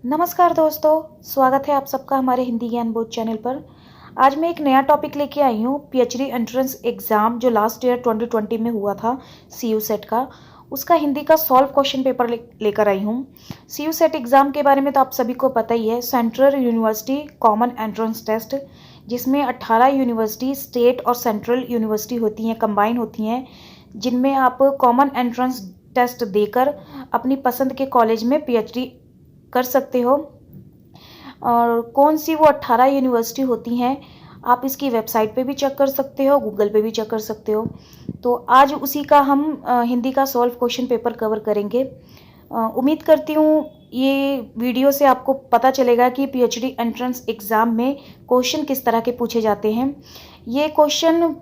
नमस्कार दोस्तों, स्वागत है आप सबका हमारे हिंदी ज्ञान बोध चैनल पर। आज मैं एक नया टॉपिक लेके आई हूँ। पीएचडी एंट्रेंस एग्ज़ाम जो लास्ट ईयर 2020 में हुआ था सीयू सेट का, उसका हिंदी का सॉल्व क्वेश्चन पेपर लेकर आई हूँ। सीयू सेट एग्ज़ाम के बारे में तो आप सभी को पता ही है, central university common entrance test, जिसमें 18 यूनिवर्सिटी स्टेट और सेंट्रल यूनिवर्सिटी होती हैं, कंबाइन होती हैं, जिनमें आप कॉमन एंट्रेंस टेस्ट देकर अपनी पसंद के कॉलेज में पीएचडी कर सकते हो। और कौन सी वो 18 यूनिवर्सिटी होती हैं, आप इसकी वेबसाइट पे भी चेक कर सकते हो, गूगल पे भी चेक कर सकते हो। तो आज उसी का हम हिंदी का सॉल्व क्वेश्चन पेपर कवर करेंगे। उम्मीद करती हूँ ये वीडियो से आपको पता चलेगा कि पीएचडी एंट्रेंस एग्ज़ाम में क्वेश्चन किस तरह के पूछे जाते हैं। ये क्वेश्चन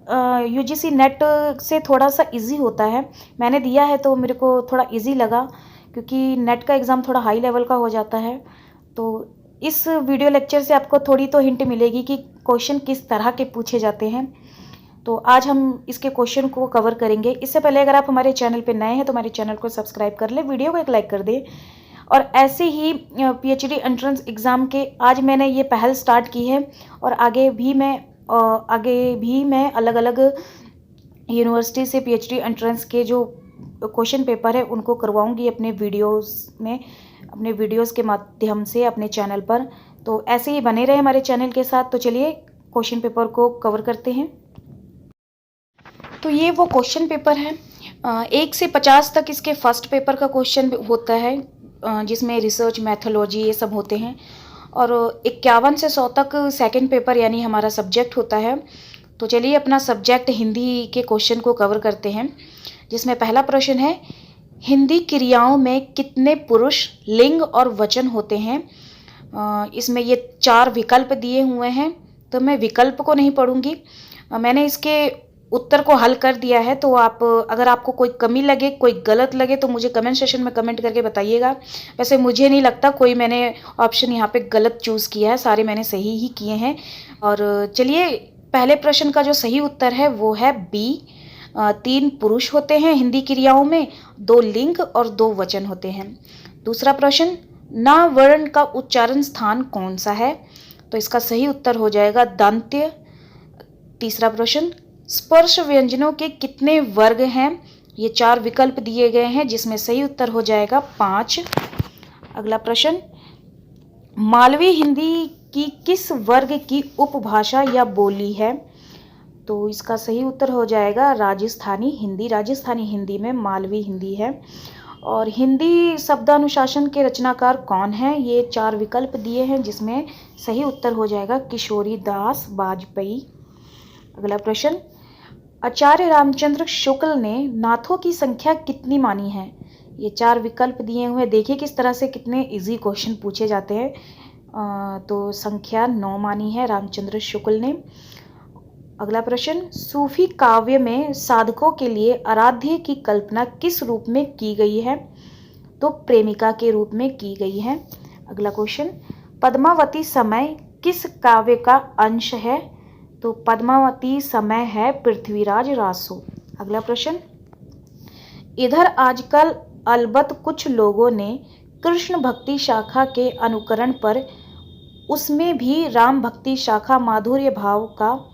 यूजीसी नेट से थोड़ा सा इजी होता है। मैंने दिया है तो मेरे को थोड़ा इजी लगा, क्योंकि नेट का एग्ज़ाम थोड़ा हाई लेवल का हो जाता है। तो इस वीडियो लेक्चर से आपको थोड़ी तो हिंट मिलेगी कि क्वेश्चन किस तरह के पूछे जाते हैं। तो आज हम इसके क्वेश्चन को कवर करेंगे। इससे पहले अगर आप हमारे चैनल पे नए हैं तो हमारे चैनल को सब्सक्राइब कर ले, वीडियो को एक लाइक कर दे। और ऐसे ही पीएचडी एंट्रेंस एग्ज़ाम के आज मैंने ये पहल स्टार्ट की है, और आगे भी मैं अलग अलग यूनिवर्सिटी से पीएचडी एंट्रेंस के जो क्वेश्चन पेपर है उनको करवाऊंगी अपने वीडियोस के माध्यम से अपने चैनल पर। तो ऐसे ही बने रहे हमारे चैनल के साथ। तो चलिए क्वेश्चन पेपर को कवर करते हैं। तो ये वो क्वेश्चन पेपर है, 1 से 50 तक इसके फर्स्ट पेपर का क्वेश्चन होता है, जिसमें रिसर्च मैथोलॉजी ये सब होते हैं। और 51 से 100 तक सेकंड पेपर यानी हमारा सब्जेक्ट होता है। तो चलिए अपना सब्जेक्ट हिंदी के क्वेश्चन को कवर करते हैं, जिसमें पहला प्रश्न है, हिंदी क्रियाओं में कितने पुरुष लिंग और वचन होते हैं। इसमें ये 4 विकल्प दिए हुए हैं, तो मैं विकल्प को नहीं पढ़ूंगी। मैंने इसके उत्तर को हल कर दिया है। तो आप अगर आपको कोई कमी लगे, कोई गलत लगे, तो मुझे कमेंट सेशन में कमेंट करके बताइएगा। वैसे मुझे नहीं लगता कोई मैंने ऑप्शन यहाँ पे गलत चूज़ किया है, सारे मैंने सही ही किए हैं। और चलिए पहले प्रश्न का जो सही उत्तर है वो है बी, 3 पुरुष होते हैं हिंदी क्रियाओं में, 2 लिंग और 2 वचन होते हैं। दूसरा प्रश्न, न वर्ण का उच्चारण स्थान कौन सा है। तो इसका सही उत्तर हो जाएगा दंत्य। तीसरा प्रश्न, स्पर्श व्यंजनों के कितने वर्ग हैं। ये 4 विकल्प दिए गए हैं, जिसमें सही उत्तर हो जाएगा 5। अगला प्रश्न, मालवी हिंदी की किस वर्ग की उपभाषा या बोली है। तो इसका सही उत्तर हो जाएगा राजस्थानी हिंदी। राजस्थानी हिंदी में मालवी हिंदी है। और हिंदी शब्दानुशासन के रचनाकार कौन है, ये 4 विकल्प दिए हैं, जिसमें सही उत्तर हो जाएगा किशोरी दास वाजपेयी। अगला प्रश्न, आचार्य रामचंद्र शुक्ल ने नाथों की संख्या कितनी मानी है। ये 4 विकल्प दिए हुए, देखिए किस तरह से कितने इजी क्वेश्चन पूछे जाते हैं। तो संख्या 9 मानी है रामचंद्र शुक्ल ने। अगला प्रश्न, सूफी काव्य में साधकों के लिए आराध्य की कल्पना किस रूप में की गई है। तो प्रेमिका के रूप में की गई है। अगला क्वेश्चन, पद्मावती समय किस काव्य का अंश है। तो पद्मावती समय है पृथ्वीराज रासो। अगला प्रश्न, इधर आजकल अलबत्त कुछ लोगों ने कृष्ण भक्ति शाखा के अनुकरण पर उसमें भी राम भक्ति शाखा माधुर्य भाव का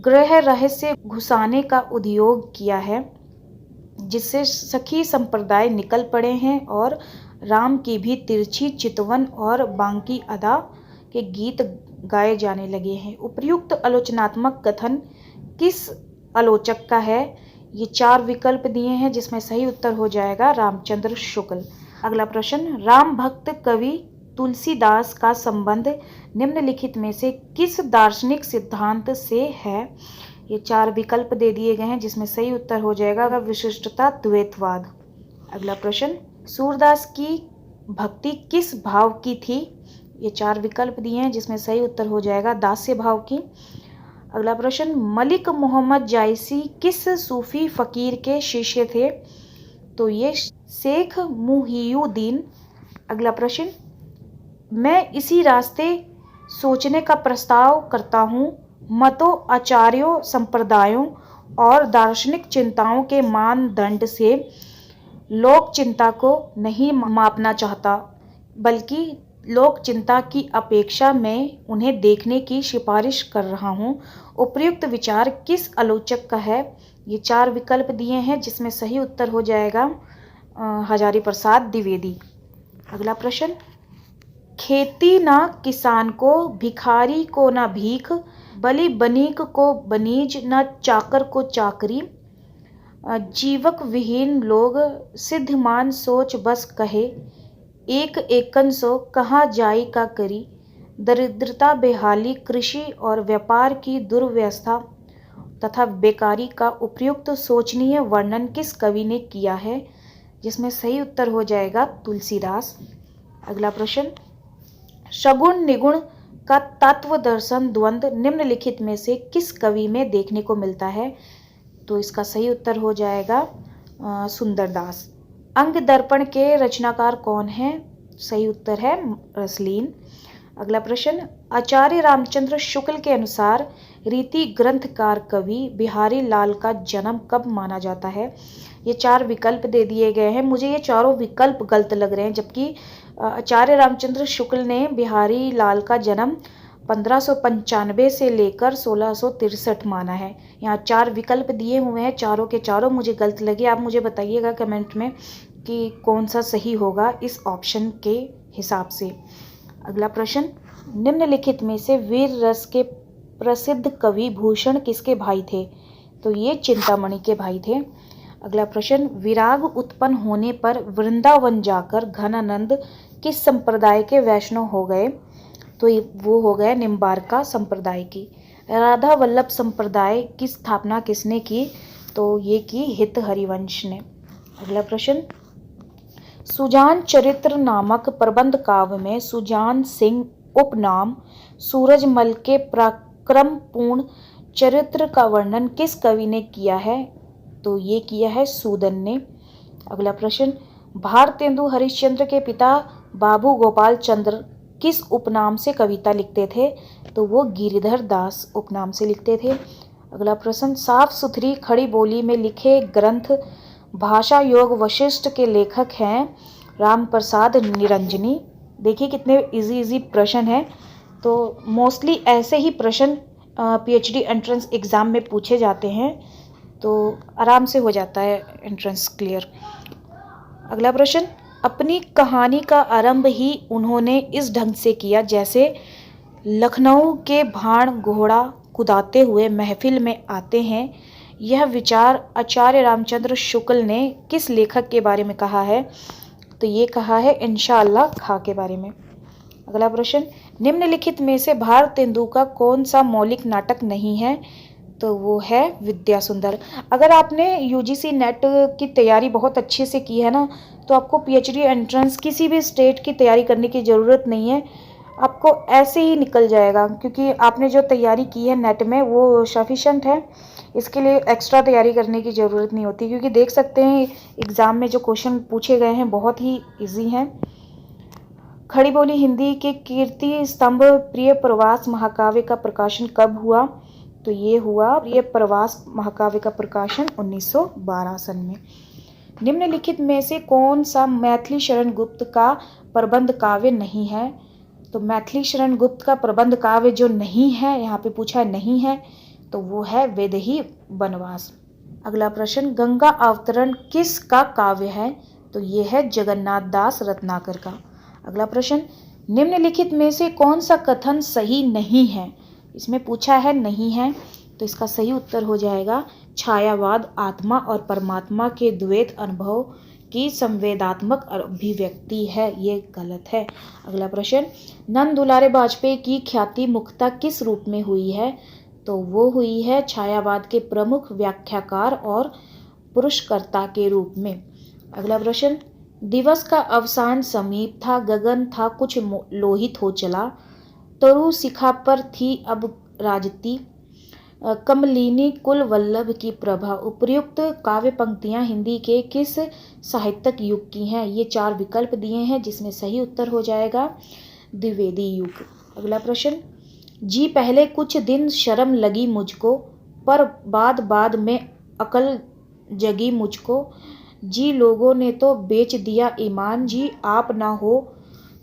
गृह रहस्य घुसाने का उद्योग किया है, जिससे सखी संप्रदाय निकल पड़े हैं और राम की भी तिरछी चितवन और बांकी अदा के गीत गाए जाने लगे हैं। उपर्युक्त आलोचनात्मक कथन किस आलोचक का है। ये 4 विकल्प दिए हैं, जिसमें सही उत्तर हो जाएगा रामचंद्र शुक्ल। अगला प्रश्न, राम भक्त कवि तुलसीदास का संबंध निम्नलिखित में से किस दार्शनिक सिद्धांत से है। ये 4 विकल्प दे दिए गए हैं, जिसमें सही उत्तर हो जाएगा विशिष्टता द्वैतवाद। अगला प्रश्न, सूरदास की भक्ति किस भाव की थी। ये 4 विकल्प दिए हैं, जिसमें सही उत्तर हो जाएगा दास्य भाव की। अगला प्रश्न, मलिक मोहम्मद जायसी किस सूफी फकीर के शिष्य थे। तो ये शेख मुहियुद्दीन। अगला प्रश्न, मैं इसी रास्ते सोचने का प्रस्ताव करता हूँ, मतों, आचार्यों, संप्रदायों और दार्शनिक चिंताओं के मानदंड से लोक चिंता को नहीं मापना चाहता, बल्कि लोक चिंता की अपेक्षा में उन्हें देखने की सिफारिश कर रहा हूँ। उपर्युक्त विचार किस आलोचक का है? ये 4 विकल्प दिए हैं जिसमें सही उत्तर हो जाएगा हजारी प्रसाद द्विवेदी। अगला प्रश्न, खेती ना किसान को, भिखारी को ना भीख, बलि बनीक को बनीज, ना चाकर को चाकरी, जीवक विहीन लोग, सिद्धमान सोच बस कहे, एक एकन सो कहाँ जाई का करी, दरिद्रता बेहाली, कृषि और व्यापार की दुर्व्यवस्था तथा बेकारी का उपयुक्त सोचनीय वर्णन किस कवि ने किया है? जिसमें सही उत्तर हो जाएगा तुलसीदास। अगला प्रश्न, सगुण निगुण का तत्व दर्शन द्वंद्व निम्नलिखित में से किस कवि में देखने को मिलता है? तो इसका सही उत्तर हो जाएगा सुंदरदास। अंग दर्पण के रचनाकार कौन है? सही उत्तर है रसलीन। अगला प्रश्न, आचार्य रामचंद्र शुक्ल के अनुसार रीति ग्रंथकार कवि बिहारी लाल का जन्म कब माना जाता है? ये 4 विकल्प दे दिए गए हैं। मुझे ये चारों विकल्प गलत लग रहे हैं, जबकि आचार्य रामचंद्र शुक्ल ने बिहारी लाल का जन्म 1595 से लेकर 1663 माना है। यहाँ 4 विकल्प दिए हुए हैं, चारों के चारों मुझे गलत लगे। आप मुझे बताइएगा कमेंट में कि कौन सा सही होगा इस ऑप्शन के हिसाब से। अगला प्रश्न, निम्नलिखित में से वीर रस के प्रसिद्ध कवि भूषण किसके भाई थे? तो ये चिंतामणि के भाई थे। अगला प्रश्न, विराग उत्पन्न होने पर वृंदावन जाकर घनानंद किस संप्रदाय के वैष्णव हो गए? तो वो हो गए निम्बार्का संप्रदाय की। राधा वल्लभ संप्रदाय की स्थापना किसने की? तो ये की हित हरिवंश ने। अगला प्रश्न, सुजान चरित्र नामक प्रबंध काव्य में सुजान सिंह उपनाम सूरजमल के पराक्रमपूर्ण चरित्र का वर्णन किस कवि ने किया है? तो ये किया है सूदन ने। अगला प्रश्न, भारतेंदु हरिश्चंद्र के पिता बाबू गोपाल चंद्र किस उपनाम से कविता लिखते थे? तो वो गिरिधर दास उपनाम से लिखते थे। अगला प्रश्न, साफ सुथरी खड़ी बोली में लिखे ग्रंथ भाषा योग वशिष्ठ के लेखक हैं राम प्रसाद निरंजनी। देखिए कितने इजी प्रश्न हैं। तो मोस्टली ऐसे ही प्रश्न पीएचडी एंट्रेंस एग्ज़ाम में पूछे जाते हैं, तो आराम से हो जाता है एंट्रेंस क्लियर। अगला प्रश्न, अपनी कहानी का आरंभ ही उन्होंने इस ढंग से किया जैसे लखनऊ के भाण घोड़ा कुदाते हुए महफिल में आते हैं। यह विचार आचार्य रामचंद्र शुक्ल ने किस लेखक के बारे में कहा है? तो ये कहा है इंशाअल्लाह खां के बारे में। अगला प्रश्न, निम्नलिखित में से भारतेंदु का कौन सा मौलिक नाटक नहीं है? तो वो है विद्या सुंदर। अगर आपने यूजीसी नेट की तैयारी बहुत अच्छे से की है ना, तो आपको पीएचडी एंट्रेंस किसी भी स्टेट की तैयारी करने की ज़रूरत नहीं है, आपको ऐसे ही निकल जाएगा, क्योंकि आपने जो तैयारी की है नेट में वो सफिशेंट है। इसके लिए एक्स्ट्रा तैयारी करने की ज़रूरत नहीं होती, क्योंकि देख सकते हैं एग्ज़ाम में जो क्वेश्चन पूछे गए हैं बहुत ही ईजी हैं। खड़ी बोली हिंदी के कीर्ति स्तंभ प्रिय प्रवास महाकाव्य का प्रकाशन कब हुआ? तो ये हुआ प्रिय प्रवास महाकाव्य का प्रकाशन 1912 सन में। निम्नलिखित में से कौन सा मैथिली शरण गुप्त का प्रबंध काव्य नहीं है? तो मैथिली शरण गुप्त का प्रबंध काव्य जो नहीं है, यहाँ पे पूछा है नहीं है, तो वो है वैदेही वनवास। अगला प्रश्न, गंगा अवतरण किस का काव्य है? तो ये है जगन्नाथ दास रत्नाकर का। अगला प्रश्न, निम्नलिखित में से कौन सा कथन सही नहीं है? इसमें पूछा है नहीं है, तो इसका सही उत्तर हो जाएगा छायावाद आत्मा और परमात्मा के द्वैत अनुभव की संवेदात्मक अभिव्यक्ति है, ये गलत है। अगला प्रश्न, नंद दुलारे वाजपेयी की ख्याति मुख्यतः किस रूप में हुई है? तो वो हुई है छायावाद के प्रमुख व्याख्याकार और पुरुषकर्ता के रूप में। अगला प्रश्न, दिवस का अवसान समीप था, गगन था कुछ लोहित हो चला, तरु शिखा पर थी अब राजती, कमलिनी कुल वल्लभ की प्रभा। उपर्युक्त काव्य पंक्तियां हिंदी के किस साहित्यिक युग की हैं? ये 4 विकल्प दिए हैं जिसमें सही उत्तर हो जाएगा द्विवेदी युग। अगला प्रश्न, जी पहले कुछ दिन शर्म लगी मुझको, पर बाद में अकल जगी मुझको, जी लोगों ने तो बेच दिया ईमान, जी आप ना हो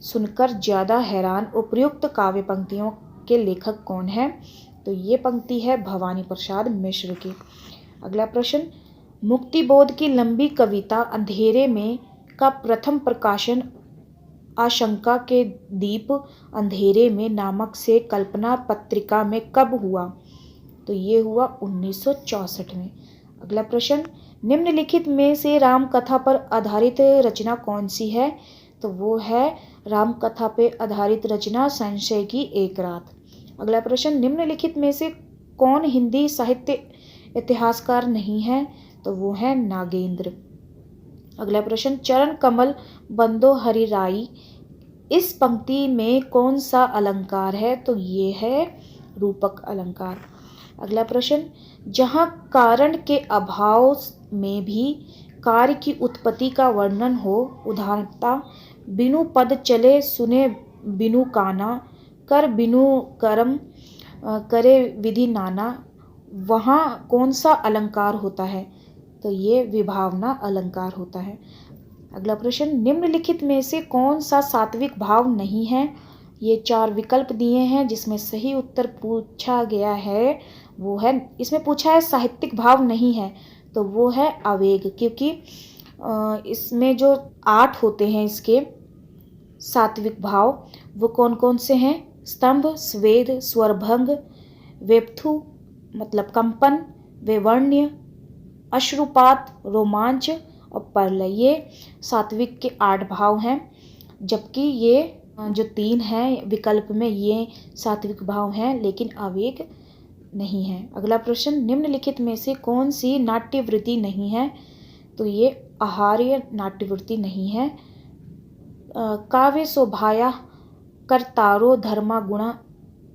सुनकर ज़्यादा हैरान उपर्युक्त काव्य पंक्तियों के लेखक कौन है? तो ये पंक्ति है भवानी प्रसाद मिश्र की। अगला प्रश्न, मुक्तिबोध की लंबी कविता अंधेरे में का प्रथम प्रकाशन आशंका के दीप अंधेरे में नामक से कल्पना पत्रिका में कब हुआ? तो ये हुआ 1964 में। अगला प्रश्न, निम्नलिखित में से राम कथा पर आधारित रचना कौन सी है? तो वो है राम कथा पे आधारित रचना संशय की एक रात। अगला प्रश्न, निम्नलिखित में से कौन हिंदी साहित्य इतिहासकार नहीं है? तो वो है नागेंद्र। अगला प्रश्न, चरण कमल बंदो हरिराई, इस पंक्ति में कौन सा अलंकार है? तो ये है रूपक अलंकार। अगला प्रश्न, जहाँ कारण के अभाव में भी कार्य की उत्पत्ति का वर्णन हो, उदाहरणतः बिनु पद चले सुने बिनु काना, कर बिनु कर्म करे विधि नाना, वहाँ कौन सा अलंकार होता है? तो ये विभावना अलंकार होता है। अगला प्रश्न, निम्नलिखित में से कौन सा सात्विक भाव नहीं है? ये 4 विकल्प दिए हैं, जिसमें सही उत्तर पूछा गया है वो है, इसमें पूछा है साहित्यिक भाव नहीं है, तो वो है आवेग, क्योंकि इसमें जो 8 होते हैं इसके सात्विक भाव, वो कौन कौन से हैं? स्तंभ, स्वेद, स्वरभंग, वेप्थु मतलब कंपन, वेवर्ण्य, अश्रुपात, रोमांच और प्रलय, ये सात्विक के 8 भाव हैं। जबकि ये जो 3 हैं विकल्प में, ये सात्विक भाव हैं लेकिन आवेग नहीं है। अगला प्रश्न, निम्नलिखित में से कौन सी नाट्यवृत्ति नहीं है? तो ये आहार्य नाट्यवृत्ति नहीं है। काव्य शोभाया कर्तारो धर्मा गुणा,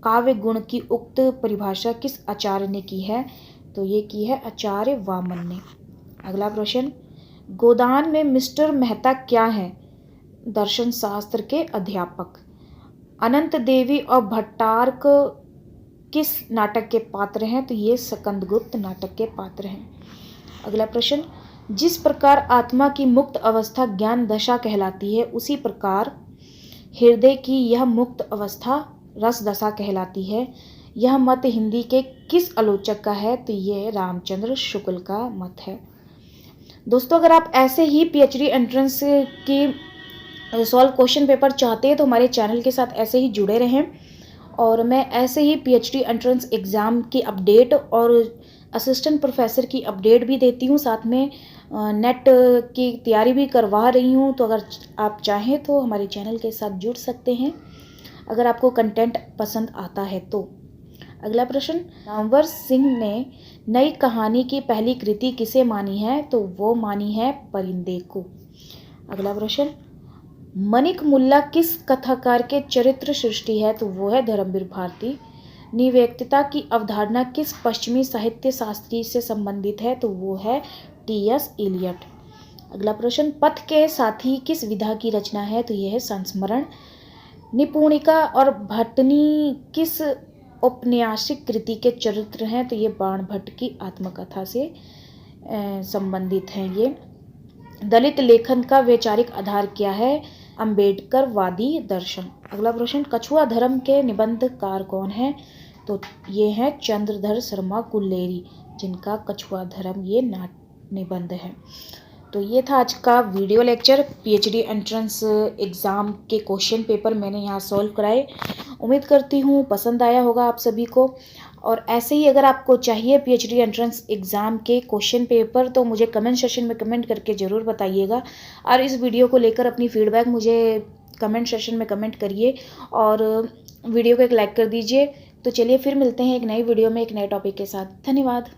काव्य गुण की उक्त परिभाषा किस आचार्य ने की है? तो ये की है आचार्य वामन ने। अगला प्रश्न, गोदान में मिस्टर मेहता क्या है? दर्शन शास्त्र के अध्यापक। अनंत देवी और भट्टार्क किस नाटक के पात्र हैं? तो ये स्कंदगुप्त नाटक के पात्र हैं। अगला प्रश्न, जिस प्रकार आत्मा की मुक्त अवस्था ज्ञान दशा कहलाती है, उसी प्रकार हृदय की यह मुक्त अवस्था रस दशा कहलाती है। यह मत हिंदी के किस आलोचक का है? तो ये रामचंद्र शुक्ल का मत है। दोस्तों, अगर आप ऐसे ही पीएचडी एंट्रेंस की सॉल्व क्वेश्चन पेपर चाहते हैं तो हमारे चैनल के साथ ऐसे ही जुड़े रहें, और मैं ऐसे ही पीएचडी एंट्रेंस एग्ज़ाम की अपडेट और असिस्टेंट प्रोफेसर की अपडेट भी देती हूँ, साथ में नेट की तैयारी भी करवा रही हूँ। तो अगर आप चाहें तो हमारे चैनल के साथ जुड़ सकते हैं, अगर आपको कंटेंट पसंद आता है तो। अगला प्रश्न, नामवर सिंह ने नई कहानी की पहली कृति किसे मानी है? तो वो मानी है परिंदे को। अगला प्रश्न, मनिक मुल्ला किस कथाकार के चरित्र सृष्टि है? तो वो है धर्मवीर भारती। निव्यक्तता की अवधारणा किस पश्चिमी साहित्य शास्त्री से संबंधित है? तो वो है टी.एस. इलियट। अगला प्रश्न, पथ के साथी किस विधा की रचना है? तो यह है संस्मरण। निपुणिका और भट्टनी किस औपन्यासिक कृति के चरित्र हैं? तो ये बाण भट्ट की आत्मकथा से संबंधित हैं ये। दलित लेखन का वैचारिक आधार क्या है? अम्बेडकरवादी दर्शन। अगला प्रश्न, कछुआ धर्म के निबंधकार कौन है? तो ये हैं चंद्रधर शर्मा कुल्लेरी, जिनका कछुआ धर्म ये निबंध है। तो ये था आज का video lecture. PhD entrance exam के क्वेश्चन पेपर मैंने यहाँ सॉल्व कराए। उम्मीद करती हूँ पसंद आया होगा आप सभी को। और ऐसे ही अगर आपको चाहिए पीएचडी एंट्रेंस एग्ज़ाम के क्वेश्चन पेपर तो मुझे कमेंट सेशन में कमेंट करके ज़रूर बताइएगा। और इस वीडियो को लेकर अपनी फीडबैक मुझे कमेंट सेशन में कमेंट करिए और वीडियो को एक लाइक कर दीजिए। तो चलिए फिर मिलते हैं एक नई वीडियो में एक नए टॉपिक के साथ। धन्यवाद।